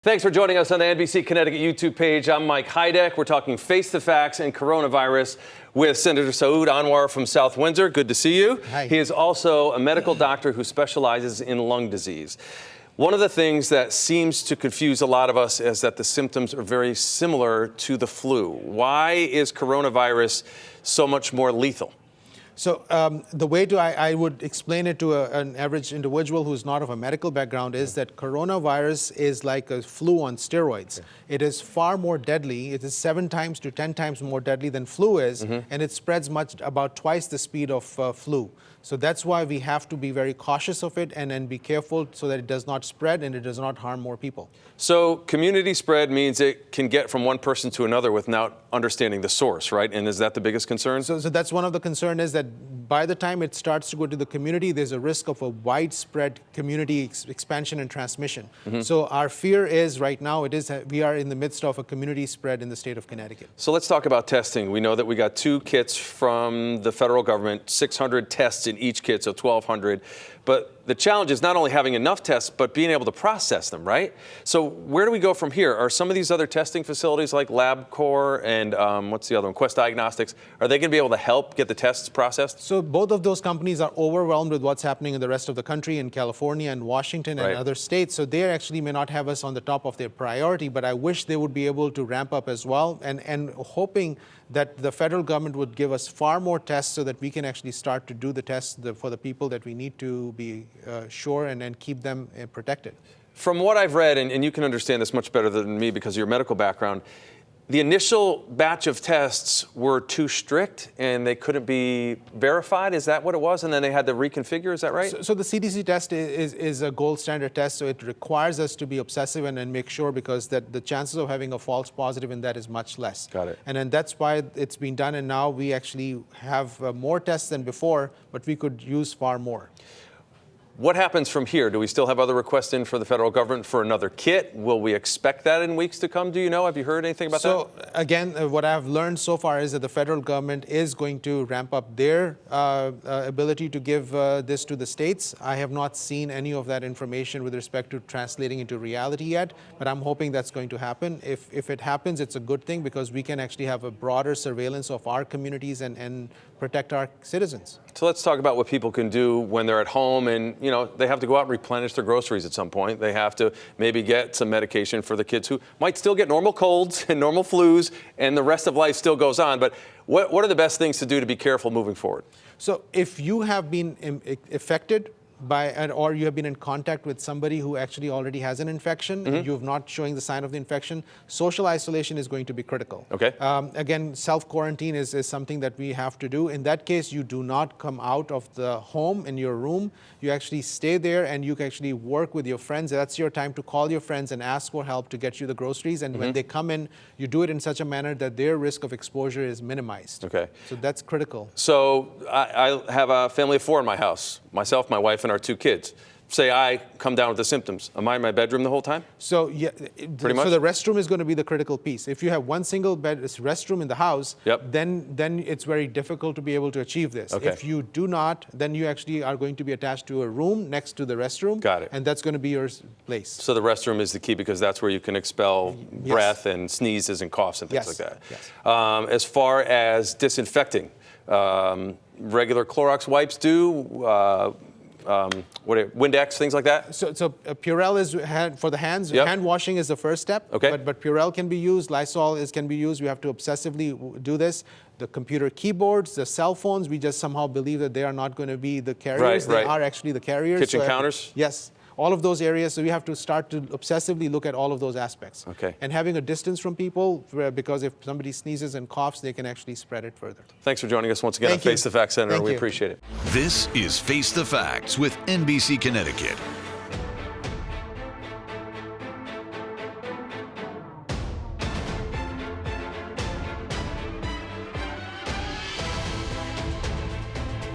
Thanks for joining us on the NBC Connecticut YouTube page. I'm Mike Heideck. We're talking Face the Facts and coronavirus with Senator Saud Anwar from South Windsor. Good to see you. Hi. He is also a medical doctor who specializes in lung disease. One of the things that seems to confuse a lot of us is that the symptoms are very similar to the flu. Why is coronavirus so much more lethal? So the way I would explain it to an average individual who's not of a medical background is that coronavirus is like a flu on steroids. Okay. It is far more deadly. It is 7 times to 10 times more deadly than flu is, and it spreads about twice the speed of flu. So that's why we have to be very cautious of it and be careful so that it does not spread and it does not harm more people. So community spread means it can get from one person to another without understanding the source, right? And is that the biggest concern? So that's one of the concerns, is that by the time it starts to go to the community, there's a risk of a widespread community expansion and transmission. So our fear is right now, we are in the midst of a community spread in the state of Connecticut. So let's talk about testing. We know that we got 2 kits from the federal government, 600 tests in each kit, so 1,200. But the challenge is not only having enough tests, but being able to process them, right? So where do we go from here? Are some of these other testing facilities like LabCorp and what's the other one, Quest Diagnostics, are they going to be able to help get the tests processed? So both of those companies are overwhelmed with what's happening in the rest of the country, in California and Washington and other states. So they actually may not have us on the top of their priority, but I wish they would be able to ramp up as well, and hoping that the federal government would give us far more tests so that we can actually start to do the tests for the people that we need to be sure and keep them protected. From what I've read, and you can understand this much better than me because of your medical background, the initial batch of tests were too strict and they couldn't be verified. Is that what it was? And then they had to reconfigure. Is that right? So the CDC test is a gold standard test. So it requires us to be obsessive and make sure, because that the chances of having a false positive in that is much less. Got it. And then that's why it's been done. And now we actually have more tests than before, but we could use far more. What happens from here? Do we still have other requests in for the federal government for another kit? Will we expect that in weeks to come? Do you know? Have you heard anything about that? So again, what I've learned so far is that the federal government is going to ramp up their ability to give this to the states. I have not seen any of that information with respect to translating into reality yet, but I'm hoping that's going to happen. If it happens, it's a good thing, because we can actually have a broader surveillance of our communities and protect our citizens. So let's talk about what people can do when they're at home and, they have to go out and replenish their groceries at some point. They have to maybe get some medication for the kids who might still get normal colds and normal flus, and the rest of life still goes on. But what are the best things to do to be careful moving forward? So if you have been affected or you have been in contact with somebody who actually already has an infection, and you're not showing the sign of the infection, social isolation is going to be critical. Okay. Again, self-quarantine is something that we have to do. In that case, you do not come out of the home in your room. You actually stay there and you can actually work with your friends. That's your time to call your friends and ask for help to get you the groceries. And when they come in, you do it in such a manner that their risk of exposure is minimized. Okay. So that's critical. So I have a family of 4 in my house, myself, my wife, and our 2 kids. Say I come down with the symptoms. Am I in my bedroom the whole time? So yeah, Pretty much? So the restroom is going to be the critical piece. If you have one single restroom in the house, then it's very difficult to be able to achieve this. Okay. If you do not, then you actually are going to be attached to a room next to the restroom. Got it. And that's going to be your place. So the restroom is the key, because that's where you can expel breath and sneezes and coughs and things like that. Yes. As far as disinfecting, regular Clorox wipes do. Windex, things like that? So Purell is for the hands. Hand washing is the first step. Okay. But Purell can be used. Lysol can be used. We have to obsessively do this. The computer keyboards, the cell phones, we just somehow believe that they are not going to be the carriers. They are actually the carriers. Kitchen counters? Yes. All of those areas, so we have to start to obsessively look at all of those aspects. Okay. And having a distance from people, because if somebody sneezes and coughs, they can actually spread it further. Thanks for joining us once again on Face the Facts, Senator. We appreciate it. This is Face the Facts with NBC Connecticut.